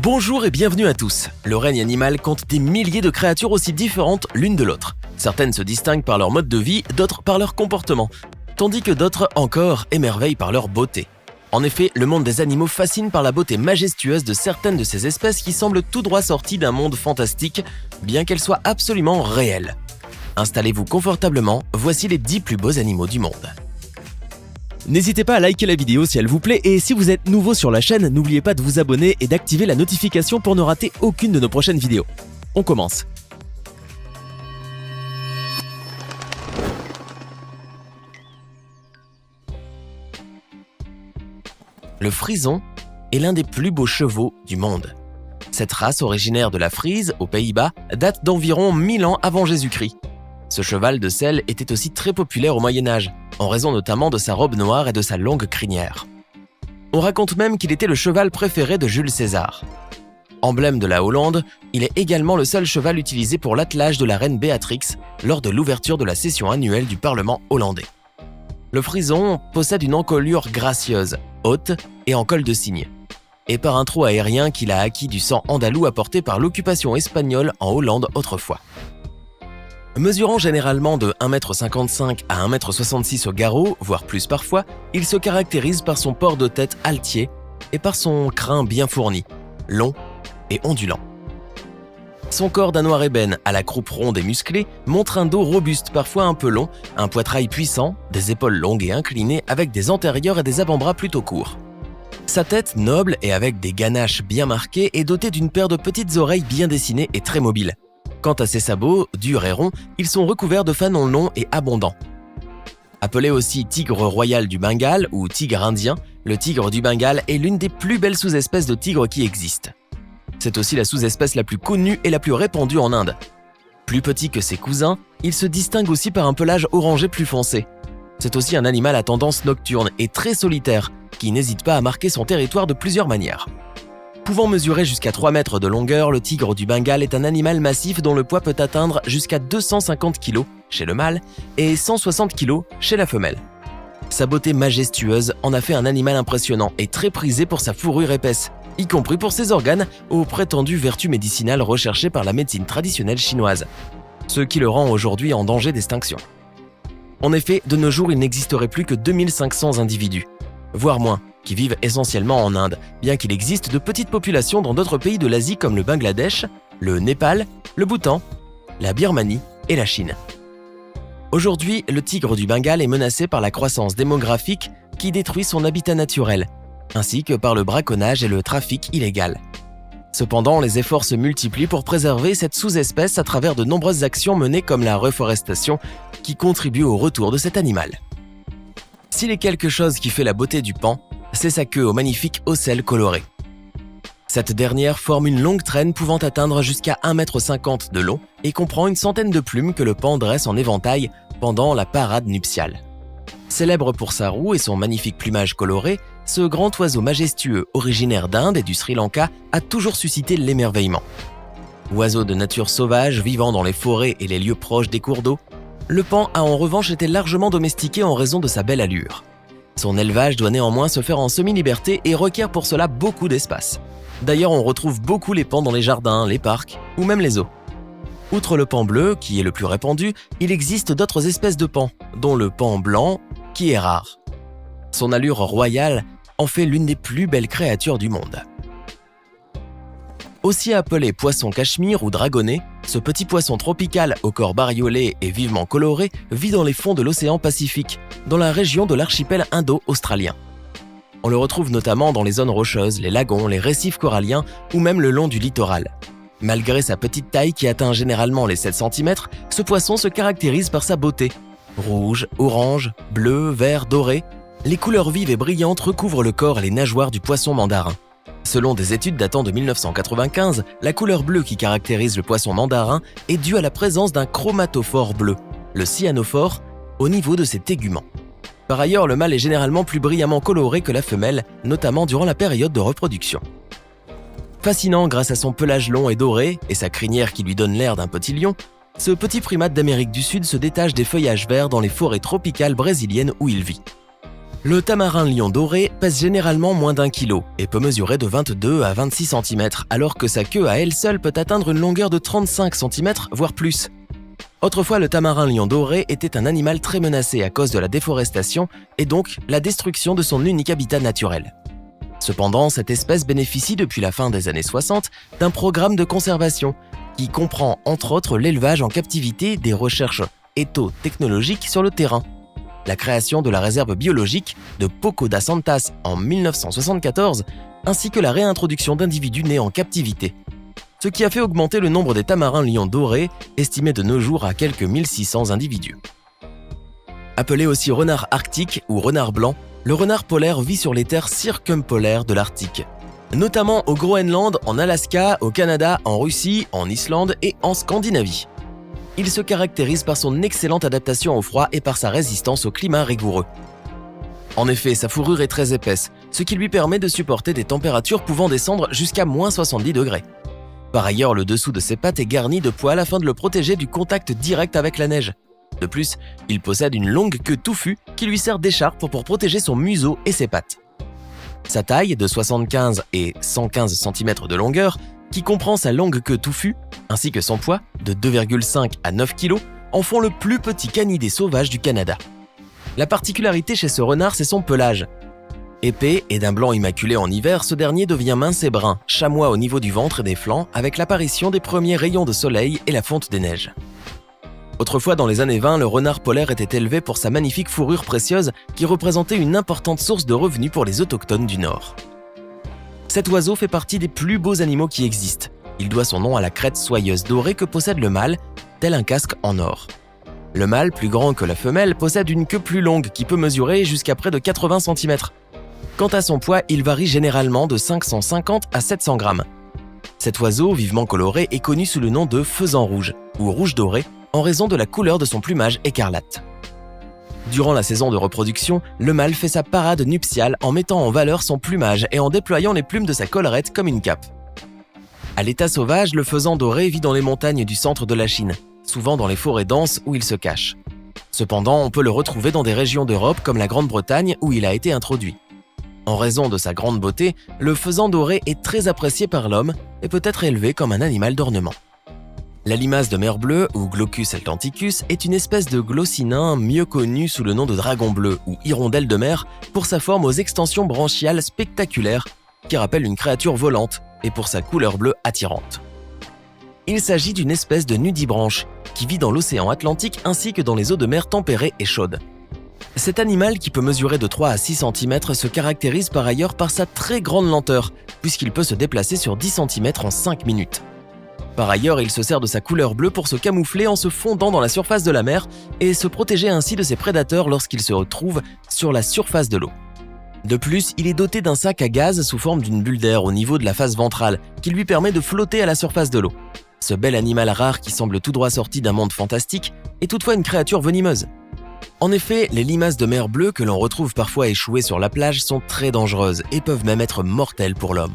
Bonjour et bienvenue à tous. Le règne animal compte des milliers de créatures aussi différentes l'une de l'autre. Certaines se distinguent par leur mode de vie, d'autres par leur comportement, tandis que d'autres encore émerveillent par leur beauté. En effet, le monde des animaux fascine par la beauté majestueuse de certaines de ces espèces qui semblent tout droit sorties d'un monde fantastique, bien qu'elles soient absolument réelles. Installez-vous confortablement, voici les 10 plus beaux animaux du monde. N'hésitez pas à liker la vidéo si elle vous plaît et si vous êtes nouveau sur la chaîne, n'oubliez pas de vous abonner et d'activer la notification pour ne rater aucune de nos prochaines vidéos. On commence. Le frison est l'un des plus beaux chevaux du monde. Cette race originaire de la Frise, aux Pays-Bas, date d'environ 1000 ans avant Jésus-Christ. Ce cheval de selle était aussi très populaire au Moyen-Âge, en raison notamment de sa robe noire et de sa longue crinière. On raconte même qu'il était le cheval préféré de Jules César. Emblème de la Hollande, il est également le seul cheval utilisé pour l'attelage de la reine Béatrix lors de l'ouverture de la session annuelle du Parlement hollandais. Le frison possède une encolure gracieuse, haute et en col de cygne, et par un trot aérien qu'il a acquis du sang andalou apporté par l'occupation espagnole en Hollande autrefois. Mesurant généralement de 1,55 m à 1,66 m au garrot, voire plus parfois, il se caractérise par son port de tête altier et par son crin bien fourni, long et ondulant. Son corps d'un noir ébène à la croupe ronde et musclée montre un dos robuste, parfois un peu long, un poitrail puissant, des épaules longues et inclinées avec des antérieurs et des avant-bras plutôt courts. Sa tête, noble et avec des ganaches bien marquées, est dotée d'une paire de petites oreilles bien dessinées et très mobiles. Quant à ses sabots, durs et ronds, ils sont recouverts de fanons longs et abondants. Appelé aussi tigre royal du Bengale ou tigre indien, le tigre du Bengale est l'une des plus belles sous-espèces de tigre qui existent. C'est aussi la sous-espèce la plus connue et la plus répandue en Inde. Plus petit que ses cousins, il se distingue aussi par un pelage orangé plus foncé. C'est aussi un animal à tendance nocturne et très solitaire, qui n'hésite pas à marquer son territoire de plusieurs manières. Pouvant mesurer jusqu'à 3 mètres de longueur, le tigre du Bengale est un animal massif dont le poids peut atteindre jusqu'à 250 kg chez le mâle et 160 kg chez la femelle. Sa beauté majestueuse en a fait un animal impressionnant et très prisé pour sa fourrure épaisse, y compris pour ses organes aux prétendues vertus médicinales recherchées par la médecine traditionnelle chinoise, ce qui le rend aujourd'hui en danger d'extinction. En effet, de nos jours, il n'existerait plus que 2500 individus, voire moins, qui vivent essentiellement en Inde, bien qu'il existe de petites populations dans d'autres pays de l'Asie comme le Bangladesh, le Népal, le Bhoutan, la Birmanie et la Chine. Aujourd'hui, le tigre du Bengale est menacé par la croissance démographique qui détruit son habitat naturel, ainsi que par le braconnage et le trafic illégal. Cependant, les efforts se multiplient pour préserver cette sous-espèce à travers de nombreuses actions menées comme la reforestation qui contribue au retour de cet animal. S'il est quelque chose qui fait la beauté du paon, c'est sa queue aux magnifiques ocelles colorées. Cette dernière forme une longue traîne pouvant atteindre jusqu'à 1,50 m de long et comprend une centaine de plumes que le paon dresse en éventail pendant la parade nuptiale. Célèbre pour sa roue et son magnifique plumage coloré, ce grand oiseau majestueux originaire d'Inde et du Sri Lanka a toujours suscité l'émerveillement. Oiseau de nature sauvage vivant dans les forêts et les lieux proches des cours d'eau, le paon a en revanche été largement domestiqué en raison de sa belle allure. Son élevage doit néanmoins se faire en semi-liberté et requiert pour cela beaucoup d'espace. D'ailleurs, on retrouve beaucoup les paons dans les jardins, les parcs ou même les zoos. Outre le paon bleu, qui est le plus répandu, il existe d'autres espèces de paons, dont le paon blanc, qui est rare. Son allure royale en fait l'une des plus belles créatures du monde. Aussi appelé poisson cachemire ou dragonnet, ce petit poisson tropical au corps bariolé et vivement coloré vit dans les fonds de l'océan Pacifique, dans la région de l'archipel indo-australien. On le retrouve notamment dans les zones rocheuses, les lagons, les récifs coralliens ou même le long du littoral. Malgré sa petite taille qui atteint généralement les 7 cm, ce poisson se caractérise par sa beauté. Rouge, orange, bleu, vert, doré, les couleurs vives et brillantes recouvrent le corps et les nageoires du poisson mandarin. Selon des études datant de 1995, la couleur bleue qui caractérise le poisson mandarin est due à la présence d'un chromatophore bleu, le cyanophore, au niveau de ses téguments. Par ailleurs, le mâle est généralement plus brillamment coloré que la femelle, notamment durant la période de reproduction. Fascinant grâce à son pelage long et doré et sa crinière qui lui donne l'air d'un petit lion, ce petit primate d'Amérique du Sud se détache des feuillages verts dans les forêts tropicales brésiliennes où il vit. Le tamarin lion doré pèse généralement moins d'1 kilo et peut mesurer de 22 à 26 cm, alors que sa queue à elle seule peut atteindre une longueur de 35 cm, voire plus. Autrefois, le tamarin lion doré était un animal très menacé à cause de la déforestation et donc la destruction de son unique habitat naturel. Cependant, cette espèce bénéficie depuis la fin des années 60 d'un programme de conservation qui comprend entre autres l'élevage en captivité, des recherches éthotechnologiques sur le terrain, la création de la réserve biologique de Poco das Santas en 1974, ainsi que la réintroduction d'individus nés en captivité. Ce qui a fait augmenter le nombre des tamarins lions dorés, estimé de nos jours à quelques 1600 individus. Appelé aussi renard arctique ou renard blanc, le renard polaire vit sur les terres circumpolaires de l'Arctique, notamment au Groenland, en Alaska, au Canada, en Russie, en Islande et en Scandinavie. Il se caractérise par son excellente adaptation au froid et par sa résistance au climat rigoureux. En effet, sa fourrure est très épaisse, ce qui lui permet de supporter des températures pouvant descendre jusqu'à moins 70 degrés. Par ailleurs, le dessous de ses pattes est garni de poils afin de le protéger du contact direct avec la neige. De plus, il possède une longue queue touffue qui lui sert d'écharpe pour protéger son museau et ses pattes. Sa taille, de 75 et 115 cm de longueur, qui comprend sa longue queue touffue, ainsi que son poids, de 2,5 à 9 kg, en font le plus petit canidé sauvage du Canada. La particularité chez ce renard, c'est son pelage. Épais et d'un blanc immaculé en hiver, ce dernier devient mince et brun, chamois au niveau du ventre et des flancs, avec l'apparition des premiers rayons de soleil et la fonte des neiges. Autrefois, dans les années 20, le renard polaire était élevé pour sa magnifique fourrure précieuse qui représentait une importante source de revenus pour les autochtones du Nord. Cet oiseau fait partie des plus beaux animaux qui existent. Il doit son nom à la crête soyeuse dorée que possède le mâle, tel un casque en or. Le mâle, plus grand que la femelle, possède une queue plus longue qui peut mesurer jusqu'à près de 80 cm. Quant à son poids, il varie généralement de 550 à 700 grammes. Cet oiseau, vivement coloré, est connu sous le nom de faisan rouge ou rouge doré en raison de la couleur de son plumage écarlate. Durant la saison de reproduction, le mâle fait sa parade nuptiale en mettant en valeur son plumage et en déployant les plumes de sa collerette comme une cape. À l'état sauvage, le faisan doré vit dans les montagnes du centre de la Chine, souvent dans les forêts denses où il se cache. Cependant, on peut le retrouver dans des régions d'Europe comme la Grande-Bretagne où il a été introduit. En raison de sa grande beauté, le faisan doré est très apprécié par l'homme et peut être élevé comme un animal d'ornement. La limace de mer bleue, ou Glaucus atlanticus, est une espèce de glossinin mieux connue sous le nom de dragon bleu ou hirondelle de mer pour sa forme aux extensions branchiales spectaculaires qui rappelle une créature volante et pour sa couleur bleue attirante. Il s'agit d'une espèce de nudibranche qui vit dans l'océan Atlantique ainsi que dans les eaux de mer tempérées et chaudes. Cet animal, qui peut mesurer de 3 à 6 cm, se caractérise par ailleurs par sa très grande lenteur, puisqu'il peut se déplacer sur 10 cm en 5 minutes. Par ailleurs, il se sert de sa couleur bleue pour se camoufler en se fondant dans la surface de la mer et se protéger ainsi de ses prédateurs lorsqu'il se retrouve sur la surface de l'eau. De plus, il est doté d'un sac à gaz sous forme d'une bulle d'air au niveau de la face ventrale qui lui permet de flotter à la surface de l'eau. Ce bel animal rare qui semble tout droit sorti d'un monde fantastique est toutefois une créature venimeuse. En effet, les limaces de mer bleue que l'on retrouve parfois échouées sur la plage sont très dangereuses et peuvent même être mortelles pour l'homme.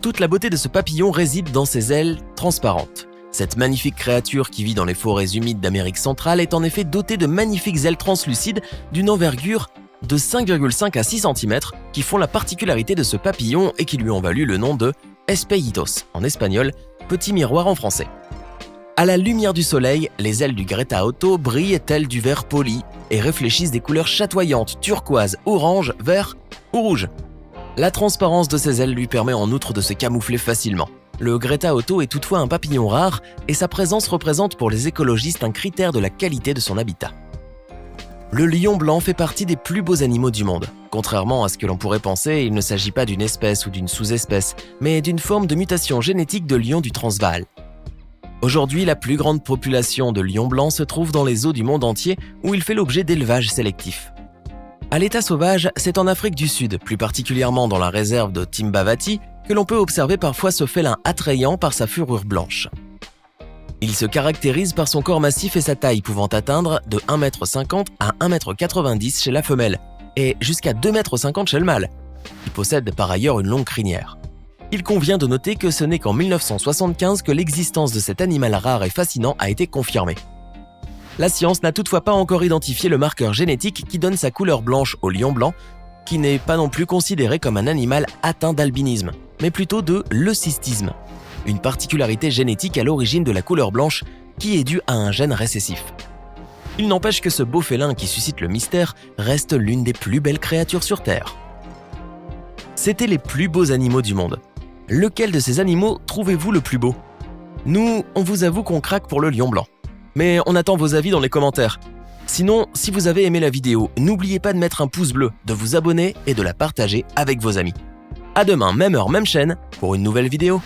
Toute la beauté de ce papillon réside dans ses ailes transparentes. Cette magnifique créature qui vit dans les forêts humides d'Amérique centrale est en effet dotée de magnifiques ailes translucides d'une envergure de 5,5 à 6 cm qui font la particularité de ce papillon et qui lui ont valu le nom de espellitos en espagnol, petit miroir en français. À la lumière du soleil, les ailes du Greta Otto brillent telles du verre poli et réfléchissent des couleurs chatoyantes, turquoise, orange, vert ou rouge. La transparence de ses ailes lui permet en outre de se camoufler facilement. Le Greta Otto est toutefois un papillon rare et sa présence représente pour les écologistes un critère de la qualité de son habitat. Le lion blanc fait partie des plus beaux animaux du monde. Contrairement à ce que l'on pourrait penser, il ne s'agit pas d'une espèce ou d'une sous-espèce, mais d'une forme de mutation génétique de lion du Transvaal. Aujourd'hui, la plus grande population de lions blancs se trouve dans les eaux du monde entier où il fait l'objet d'élevages sélectifs. À l'état sauvage, c'est en Afrique du Sud, plus particulièrement dans la réserve de Timbavati, que l'on peut observer parfois ce félin attrayant par sa fourrure blanche. Il se caractérise par son corps massif et sa taille pouvant atteindre de 1,50 m à 1,90 m chez la femelle et jusqu'à 2,50 m chez le mâle. Il possède par ailleurs une longue crinière. Il convient de noter que ce n'est qu'en 1975 que l'existence de cet animal rare et fascinant a été confirmée. La science n'a toutefois pas encore identifié le marqueur génétique qui donne sa couleur blanche au lion blanc, qui n'est pas non plus considéré comme un animal atteint d'albinisme, mais plutôt de leucistisme, une particularité génétique à l'origine de la couleur blanche qui est due à un gène récessif. Il n'empêche que ce beau félin qui suscite le mystère reste l'une des plus belles créatures sur Terre. C'étaient les plus beaux animaux du monde. Lequel de ces animaux trouvez-vous le plus beau ? Nous, on vous avoue qu'on craque pour le lion blanc. Mais on attend vos avis dans les commentaires. Sinon, si vous avez aimé la vidéo, n'oubliez pas de mettre un pouce bleu, de vous abonner et de la partager avec vos amis. À demain, même heure, même chaîne, pour une nouvelle vidéo.